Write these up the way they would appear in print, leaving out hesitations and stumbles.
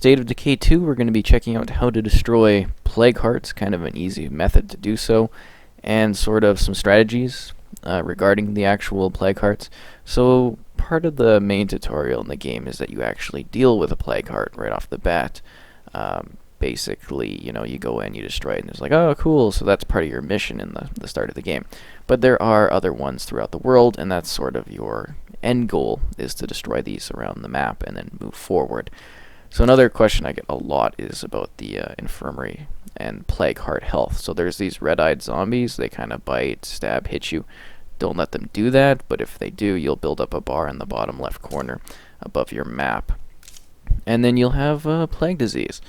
State of Decay 2, we're going to be checking out how to destroy plague hearts, kind of an easy method to do so, and sort of some strategies regarding the actual plague hearts. So part of the main tutorial in the game is that you actually deal with a plague heart right off the bat. Basically, you know, you go in, you destroy it, and it's like, oh, cool, so that's part of your mission in the start of the game. But there are other ones throughout the world, and that's sort of your end goal, is to destroy these around the map and then move forward. So another question I get a lot is about the infirmary and plague heart health. So there's these red-eyed zombies. They kind of bite, stab, hit you. Don't let them do that, but if they do, you'll build up a bar in the bottom left corner above your map. And then you'll have plague disease.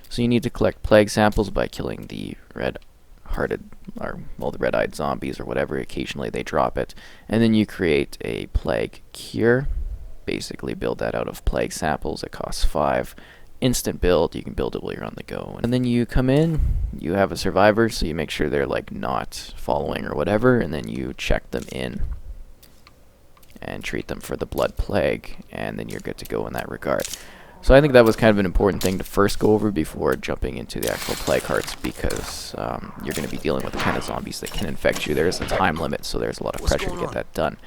So you need to collect plague samples by killing the red-hearted, or well, the red-eyed zombies or whatever. Occasionally they drop it. And then you create a plague cure. Basically build that out of plague samples. It costs 5. Instant build. You can build it while you're on the go. And then you come in, you have a survivor, so you make sure they're like not following or whatever, and then you check them in and treat them for the blood plague, and then you're good to go in that regard. So I think that was kind of an important thing to first go over before jumping into the actual plague hearts, because you're going to be dealing with the kind of zombies that can infect you. There's a time limit, so there's a lot of pressure to get that done.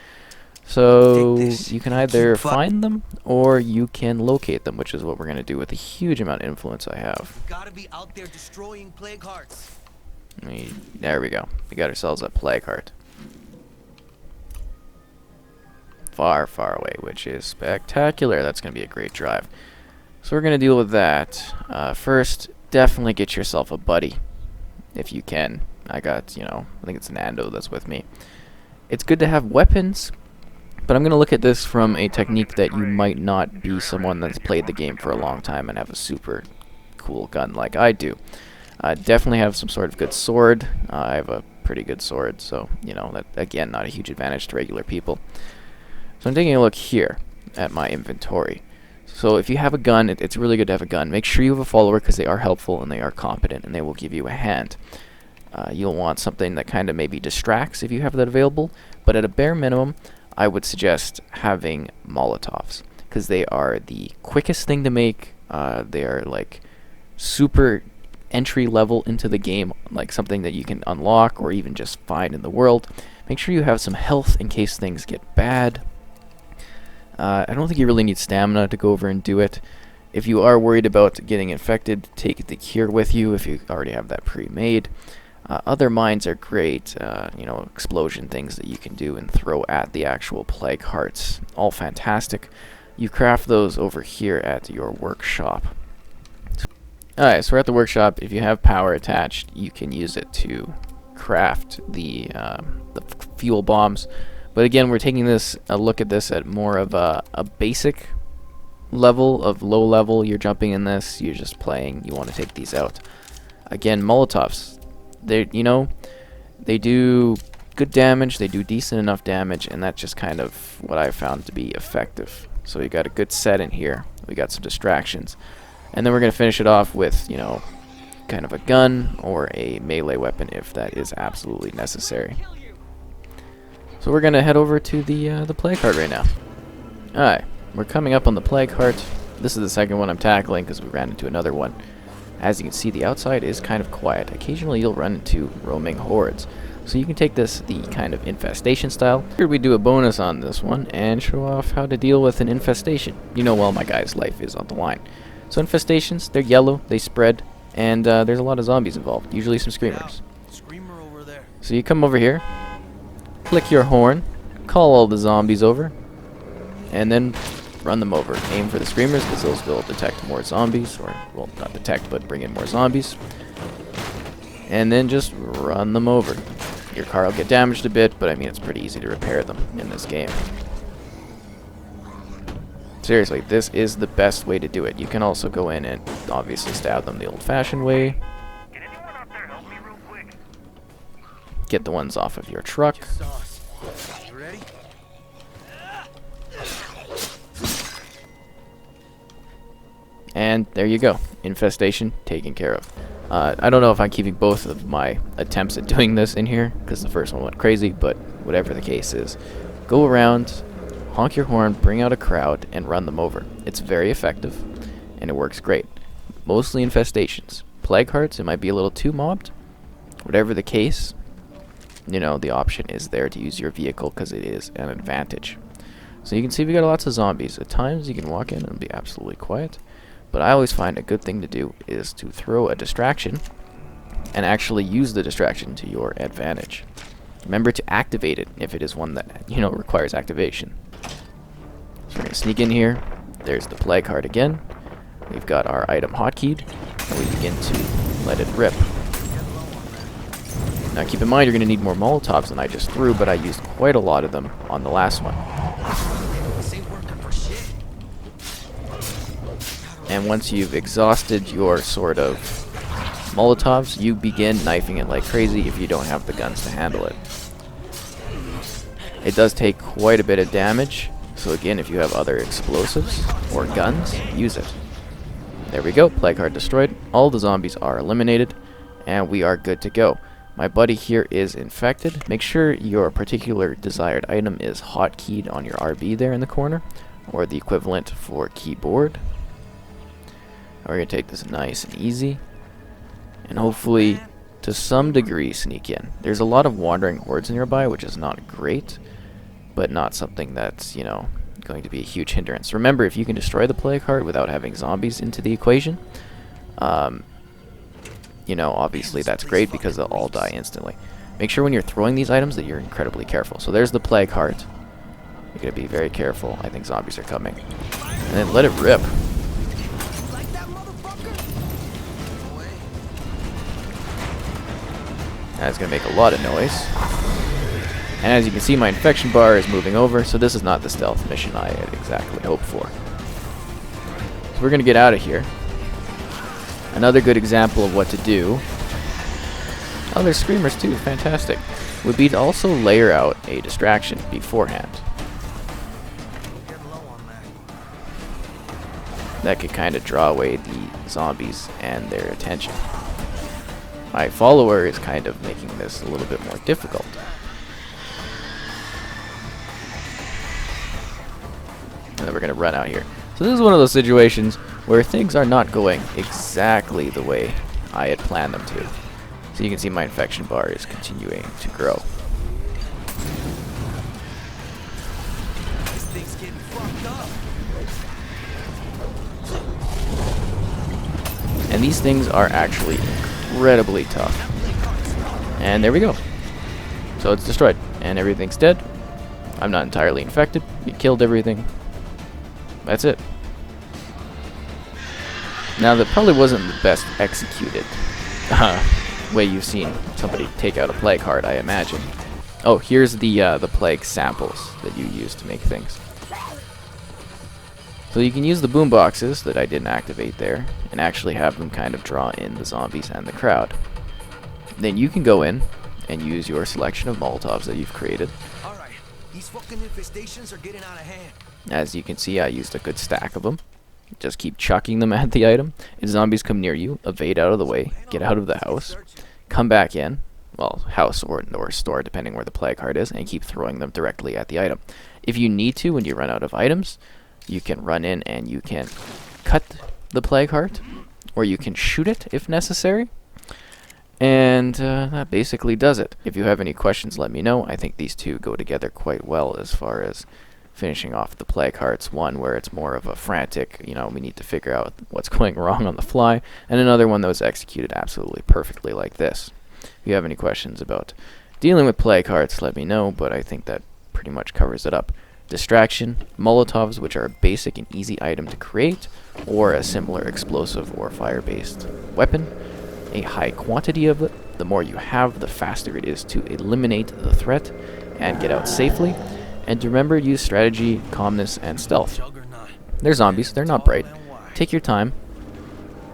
So you can either find them or you can locate them, which is what we're going to do with a huge amount of influence I have. Gotta be out there destroying plague hearts. There we go. We got ourselves a plague heart. Far, far away, which is spectacular. That's going to be a great drive. So we're going to deal with that. First, definitely get yourself a buddy, if you can. I got, I think it's Nando that's with me. It's good to have weapons, but I'm going to look at this from a technique that you might not be someone that's played the game for a long time and have a super cool gun like I do. Definitely have some sort of good sword. I have a pretty good sword, so, that, again, not a huge advantage to regular people. So I'm taking a look here at my inventory. So if you have a gun, it's really good to have a gun. Make sure you have a follower, because they are helpful and they are competent and they will give you a hand. You'll want something that kind of maybe distracts if you have that available, but at a bare minimum, I would suggest having Molotovs, because they are the quickest thing to make. They are like super entry level into the game, like something that you can unlock or even just find in the world. Make sure you have some health in case things get bad. I don't think you really need stamina to go over and do it. If you are worried about getting infected, take the cure with you if you already have that pre-made. Other mines are great, explosion things that you can do and throw at the actual plague hearts. All fantastic. You craft those over here at your workshop. Alright, so we're at the workshop. If you have power attached, you can use it to craft the fuel bombs. But again, we're taking a look at this at more of a basic level of low level. You're jumping in this, you're just playing, you want to take these out. Again, Molotovs. They do good damage, they do decent enough damage, and that's just kind of what I found to be effective. So we got a good set in here, we got some distractions, and then we're going to finish it off with, kind of a gun or a melee weapon if that is absolutely necessary. So we're going to head over to the plague heart right now. Alright, we're coming up on the plague heart. This is the second one I'm tackling because we ran into another one. As you can see, the outside is kind of quiet. Occasionally you'll run into roaming hordes. So you can take this the kind of infestation style. Here we do a bonus on this one and show off how to deal with an infestation. Well, my guy's life is on the line. So infestations, they're yellow, they spread, and there's a lot of zombies involved, usually some screamers. Screamer over there. So you come over here, click your horn, call all the zombies over, and then run them over. Aim for the screamers, because those will detect more zombies, or, well, not detect, but bring in more zombies. And then just run them over. Your car will get damaged a bit, but I mean, it's pretty easy to repair them in this game. Seriously, this is the best way to do it. You can also go in and obviously stab them the old-fashioned way. Can anyone out there help me real quick? Get the ones off of your truck. You ready? And there you go. Infestation taken care of. I don't know if I'm keeping both of my attempts at doing this in here, because the first one went crazy, but whatever the case is, go around, honk your horn, bring out a crowd, and run them over. It's very effective, and it works great. Mostly infestations. Plague hearts, it might be a little too mobbed. Whatever the case, you know, the option is there to use your vehicle because it is an advantage. So you can see we got lots of zombies. At times you can walk in and be absolutely quiet, but I always find a good thing to do is to throw a distraction and actually use the distraction to your advantage. Remember to activate it if it is one that, you know, requires activation. So we're going to sneak in here. There's the plague heart again. We've got our item hotkeyed, and we begin to let it rip. Now keep in mind you're going to need more Molotovs than I just threw, but I used quite a lot of them on the last one. And once you've exhausted your sort of Molotovs, you begin knifing it like crazy if you don't have the guns to handle it. It does take quite a bit of damage, so again, if you have other explosives or guns, use it. There we go, plague heart destroyed. All the zombies are eliminated, and we are good to go. My buddy here is infected. Make sure your particular desired item is hotkeyed on your RB there in the corner, or the equivalent for keyboard. We're going to take this nice and easy, and hopefully, to some degree, sneak in. There's a lot of wandering hordes nearby, which is not great, but not something that's, you know, going to be a huge hindrance. Remember, if you can destroy the plague heart without having zombies into the equation, you know, obviously that's great because they'll all die instantly. Make sure when you're throwing these items that you're incredibly careful. So there's the plague heart. You're going to be very careful. I think zombies are coming. And then let it rip. That's going to make a lot of noise. And as you can see, my infection bar is moving over, so this is not the stealth mission I had exactly hoped for. So we're going to get out of here. Another good example of what to do, oh, there's screamers too, fantastic, would be to also layer out a distraction beforehand. That could kind of draw away the zombies and their attention. My follower is kind of making this a little bit more difficult. And then we're going to run out here. So this is one of those situations where things are not going exactly the way I had planned them to. So you can see my infection bar is continuing to grow. This thing's getting fucked up. And these things are actually incredibly tough. And there we go. So it's destroyed. And everything's dead. I'm not entirely infected. It killed everything. That's it. Now that probably wasn't the best executed way you've seen somebody take out a plague heart, I imagine. Oh, here's the plague samples that you use to make things. So you can use the boom boxes that I didn't activate there and actually have them kind of draw in the zombies and the crowd. Then you can go in and use your selection of Molotovs that you've created. Alright, these fucking infestations are getting out of hand. As you can see, I used a good stack of them. Just keep chucking them at the item. If zombies come near you, evade out of the way, get out of the house, come back in, well, house or store, depending where the plague heart is, and keep throwing them directly at the item. If you need to, when you run out of items, you can run in and you can cut the plague heart, or you can shoot it if necessary. And that basically does it. If you have any questions, let me know. I think these two go together quite well as far as finishing off the plague hearts. One where it's more of a frantic, you know, we need to figure out what's going wrong on the fly, and another one that was executed absolutely perfectly like this. If you have any questions about dealing with plague hearts, let me know, but I think that pretty much covers it up. Distraction, Molotovs, which are a basic and easy item to create, or a similar explosive or fire-based weapon. A high quantity of it. The more you have, the faster it is to eliminate the threat and get out safely. And remember, use strategy, calmness, and stealth. They're zombies, they're not bright. Take your time,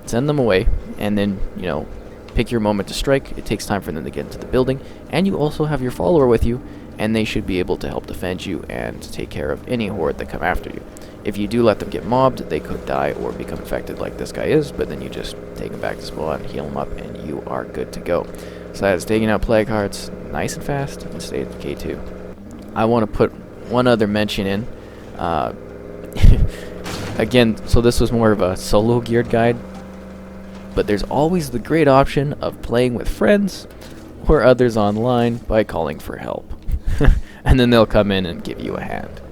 send them away, and then, you know, pick your moment to strike. It takes time for them to get into the building, and you also have your follower with you, and they should be able to help defend you and take care of any horde that come after you. If you do let them get mobbed, they could die or become infected like this guy is, but then you just take them back to spawn, heal them up, and you are good to go. So that's taking out plague hearts nice and fast and stay at K2. I want to put one other mention in. Again, so this was more of a solo geared guide, but there's always the great option of playing with friends or others online by calling for help. And then they'll come in and give you a hand.